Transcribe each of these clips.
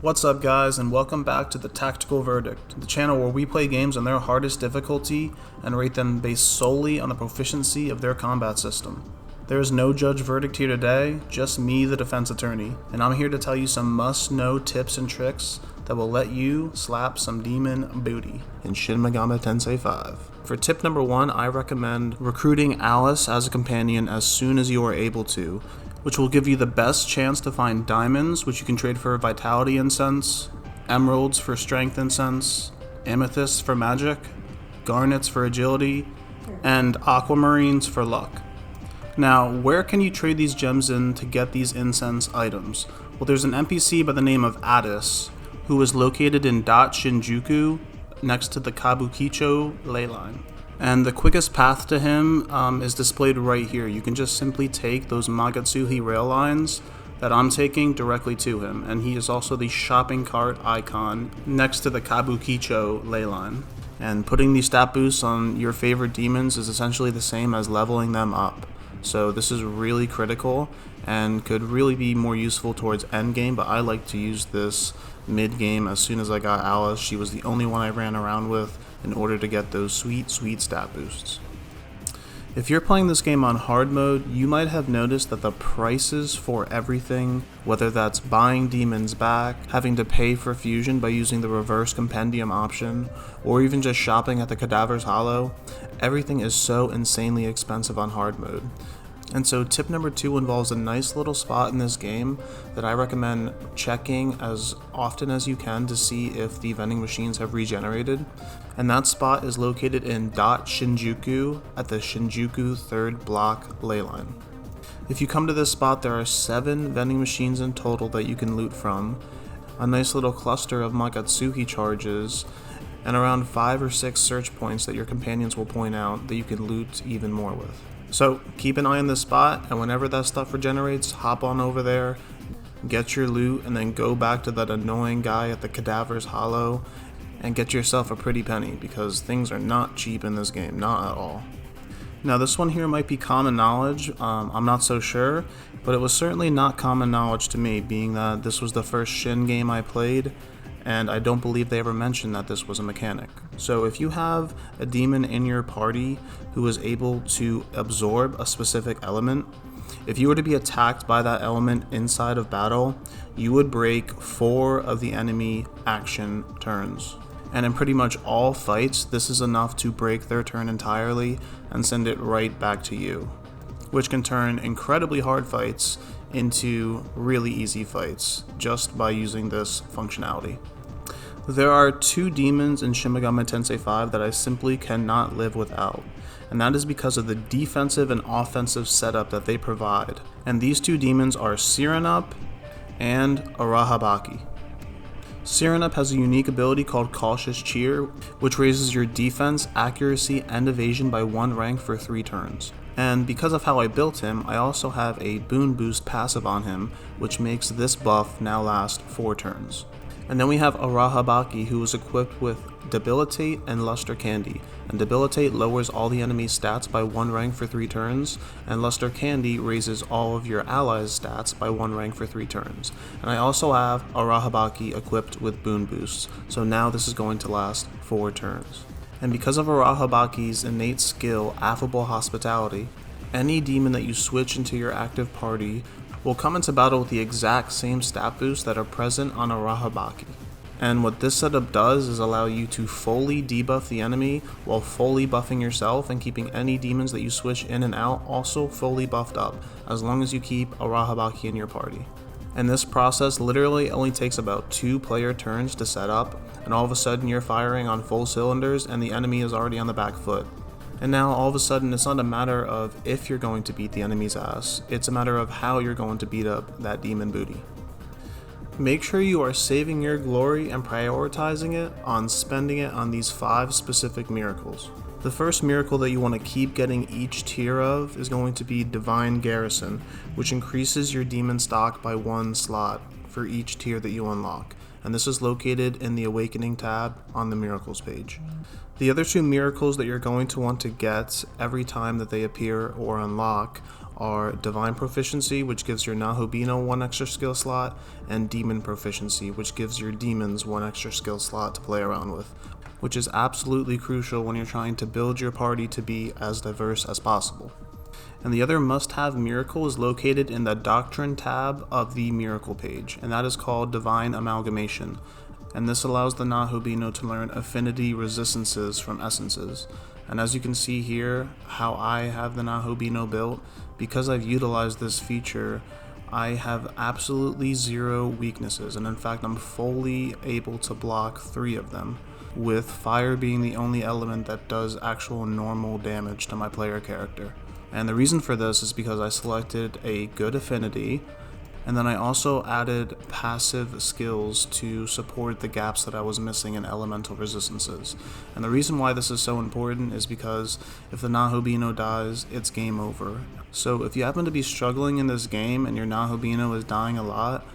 What's up guys, and welcome back to the Tactical Verdict, the channel where we play games on their hardest difficulty and rate them based solely on the proficiency of their combat system. There is no judge verdict here today, just me, the defense attorney, and I'm here to tell you some must-know tips and tricks that will let you slap some demon booty in Shin Megami Tensei V. For tip number 1, I recommend recruiting Alice as a companion as soon as you are able to, which will give you the best chance to find diamonds, which you can trade for vitality incense, emeralds for strength incense, amethysts for magic, garnets for agility, and aquamarines for luck. Now, where can you trade these gems in to get these incense items? Well, there's an NPC by the name of Addis, who is located in Shinjuku, next to the Kabukicho ley line. And the quickest path to him is displayed right here. You can just simply take those Magatsuhi rail lines that I'm taking directly to him. And he is also the shopping cart icon next to the Kabukicho ley line. And putting these stat boosts on your favorite demons is essentially the same as leveling them up. So this is really critical and could really be more useful towards endgame, but I like to use this mid-game. As soon as I got Alice, she was the only one I ran around with in order to get those sweet stat boosts. If you're playing this game on hard mode, you might have noticed that the prices for everything, whether that's buying demons back, having to pay for fusion by using the reverse compendium option, or even just shopping at the Cadaver's Hollow, everything is so insanely expensive on hard mode. And so tip number 2 involves a nice little spot in this game that I recommend checking as often as you can to see if the vending machines have regenerated. And that spot is located in Shinjuku at the Shinjuku 3rd block ley line. If you come to this spot, there are 7 vending machines in total that you can loot from, a nice little cluster of Magatsuhi charges, and around 5 or 6 search points that your companions will point out that you can loot even more with. So keep an eye on this spot, and whenever that stuff regenerates, hop on over there, get your loot, and then go back to that annoying guy at the Cadaver's Hollow and get yourself a pretty penny, because things are not cheap in this game, not at all. Now this one here might be common knowledge, I'm not so sure, but it was certainly not common knowledge to me, being that this was the first Shin game I played, and I don't believe they ever mentioned that this was a mechanic. So if you have a demon in your party who is able to absorb a specific element, if you were to be attacked by that element inside of battle, you would break 4 of the enemy action turns. And in pretty much all fights, this is enough to break their turn entirely and send it right back to you, which can turn incredibly hard fights into really easy fights just by using this functionality. There are 2 demons in Shin Megami Tensei V that I simply cannot live without, and that is because of the defensive and offensive setup that they provide. And these 2 demons are Cyrenup and Arahabaki. Cyrenup has a unique ability called Cautious Cheer, which raises your defense, accuracy, and evasion by 1 rank for 3 turns. And because of how I built him, I also have a Boon Boost passive on him, which makes this buff now last 4 turns. And then we have Arahabaki, who is equipped with Debilitate and Luster Candy. And Debilitate lowers all the enemy's stats by 1 rank for 3 turns, and Luster Candy raises all of your allies' stats by 1 rank for 3 turns. And I also have Arahabaki equipped with Boon Boosts, so now this is going to last 4 turns. And because of Arahabaki's innate skill, Affable Hospitality, any demon that you switch into your active party will come into battle with the exact same stat boosts that are present on Arahabaki. And what this setup does is allow you to fully debuff the enemy while fully buffing yourself and keeping any demons that you switch in and out also fully buffed up, as long as you keep Arahabaki in your party. And this process literally only takes about 2 player turns to set up, and all of a sudden you're firing on full cylinders and the enemy is already on the back foot. And now all of a sudden it's not a matter of if you're going to beat the enemy's ass, it's a matter of how you're going to beat up that demon booty. Make sure you are saving your glory and prioritizing it on spending it on these 5 specific miracles. The first miracle that you want to keep getting each tier of is going to be Divine Garrison, which increases your demon stock by 1 slot for each tier that you unlock, and this is located in the Awakening tab on the Miracles page. The other 2 miracles that you're going to want to get every time that they appear or unlock are Divine Proficiency, which gives your Nahobino 1 extra skill slot, and Demon Proficiency, which gives your demons 1 extra skill slot to play around with, which is absolutely crucial when you're trying to build your party to be as diverse as possible. And the other must-have miracle is located in the Doctrine tab of the Miracle page, and that is called Divine Amalgamation. And this allows the Nahobino to learn affinity resistances from essences. And as you can see here, how I have the Nahobino built, because I've utilized this feature, I have absolutely 0 weaknesses, and in fact I'm fully able to block 3 of them, with fire being the only element that does actual normal damage to my player character. And the reason for this is because I selected a good affinity, and then I also added passive skills to support the gaps that I was missing in elemental resistances. And the reason why this is so important is because if the Nahobino dies, it's game over. So if you happen to be struggling in this game and your Nahobino is dying a lot,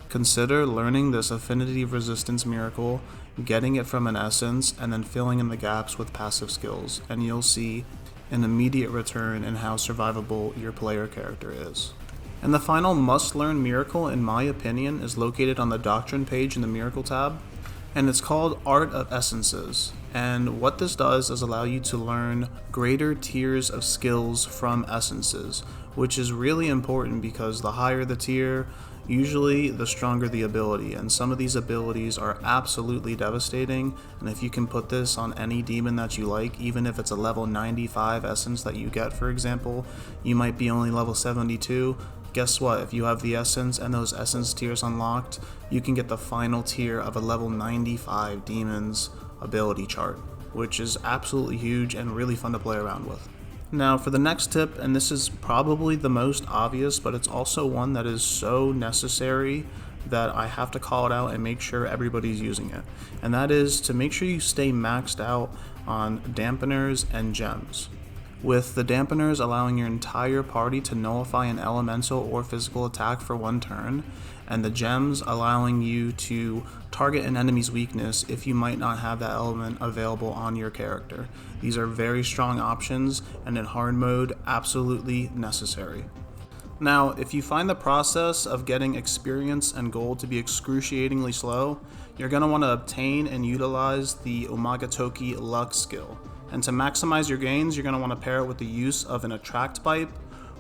consider learning this affinity resistance miracle, getting it from an essence, and then filling in the gaps with passive skills, and you'll see an immediate return in how survivable your player character is. And the final must-learn miracle, in my opinion, is located on the Doctrine page in the Miracle tab, and it's called Art of Essences. And what this does is allow you to learn greater tiers of skills from essences, which is really important because the higher the tier, usually the stronger the ability, and some of these abilities are absolutely devastating, and if you can put this on any demon that you like, even if it's a level 95 essence that you get, for example, you might be only level 72, guess what, if you have the essence and those essence tiers unlocked, you can get the final tier of a level 95 demon's ability chart, which is absolutely huge and really fun to play around with. Now for the next tip, and this is probably the most obvious, but it's also one that is so necessary that I have to call it out and make sure everybody's using it. And that is to make sure you stay maxed out on dampeners and gems. With the dampeners allowing your entire party to nullify an elemental or physical attack for 1 turn, and the gems allowing you to target an enemy's weakness if you might not have that element available on your character. These are very strong options, and in hard mode, absolutely necessary. Now, if you find the process of getting experience and gold to be excruciatingly slow, you're going to want to obtain and utilize the Magatsuhi luck skill. And to maximize your gains, you're going to want to pair it with the use of an attract pipe,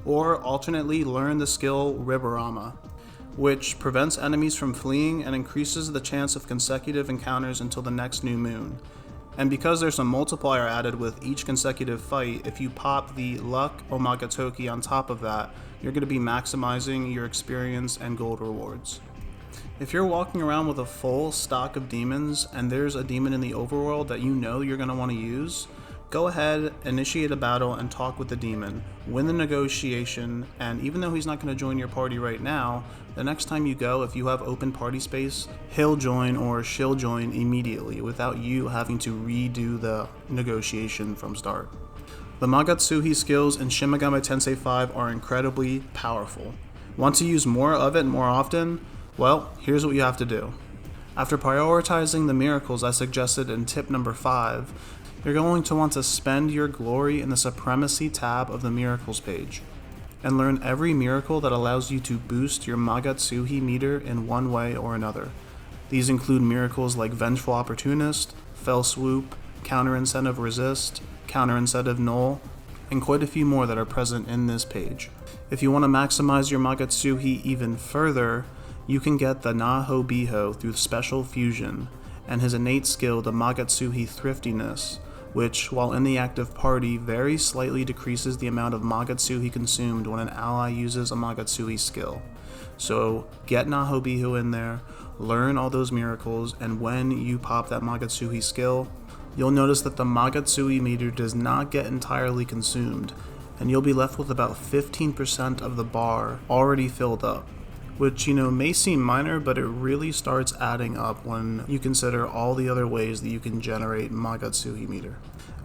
or alternately learn the skill Riborama, which prevents enemies from fleeing and increases the chance of consecutive encounters until the next new moon. And because there's a multiplier added with each consecutive fight, if you pop the luck Magatsuhi on top of that, you're going to be maximizing your experience and gold rewards. If you're walking around with a full stock of demons and there's a demon in the overworld that you know you're going to want to use, go ahead, initiate a battle, and talk with the demon. Win the negotiation, and even though he's not going to join your party right now, the next time you go, if you have open party space, he'll join or she'll join immediately without you having to redo the negotiation from start. The Magatsuhi skills in Shin Megami Tensei V are incredibly powerful. Want to use more of it more often? Well, here's what you have to do. After prioritizing the miracles I suggested in tip number 5, you're going to want to spend your glory in the Supremacy tab of the Miracles page, and learn every miracle that allows you to boost your Magatsuhi meter in one way or another. These include miracles like Vengeful Opportunist, Fell Swoop, Counter Incentive Resist, Counter Incentive Null, and quite a few more that are present in this page. If you want to maximize your Magatsuhi even further, you can get the Nahobino through Special Fusion, and his innate skill, the Magatsuhi Thriftiness, which, while in the active party, very slightly decreases the amount of Magatsuhi consumed when an ally uses a Magatsuhi skill. So get Nahobino in there, learn all those miracles, and when you pop that Magatsuhi skill, you'll notice that the Magatsuhi meter does not get entirely consumed, and you'll be left with about 15% of the bar already filled up. Which, may seem minor, but it really starts adding up when you consider all the other ways that you can generate Magatsuhi meter.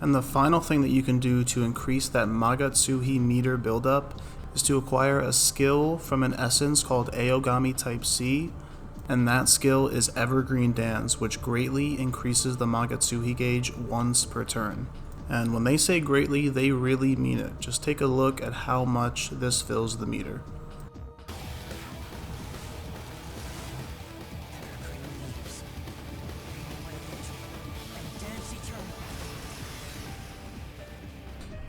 And the final thing that you can do to increase that Magatsuhi meter buildup is to acquire a skill from an essence called Aogami Type C, and that skill is Evergreen Dance, which greatly increases the Magatsuhi gauge once per turn. And when they say greatly, they really mean it. Just take a look at how much this fills the meter.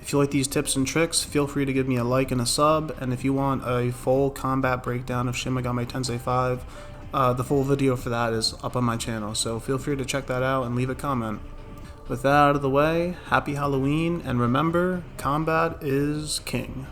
If you like these tips and tricks, feel free to give me a like and a sub, and if you want a full combat breakdown of Shin Megami Tensei V, the full video for that is up on my channel, so feel free to check that out and leave a comment. With that out of the way, happy Halloween, and remember, combat is king.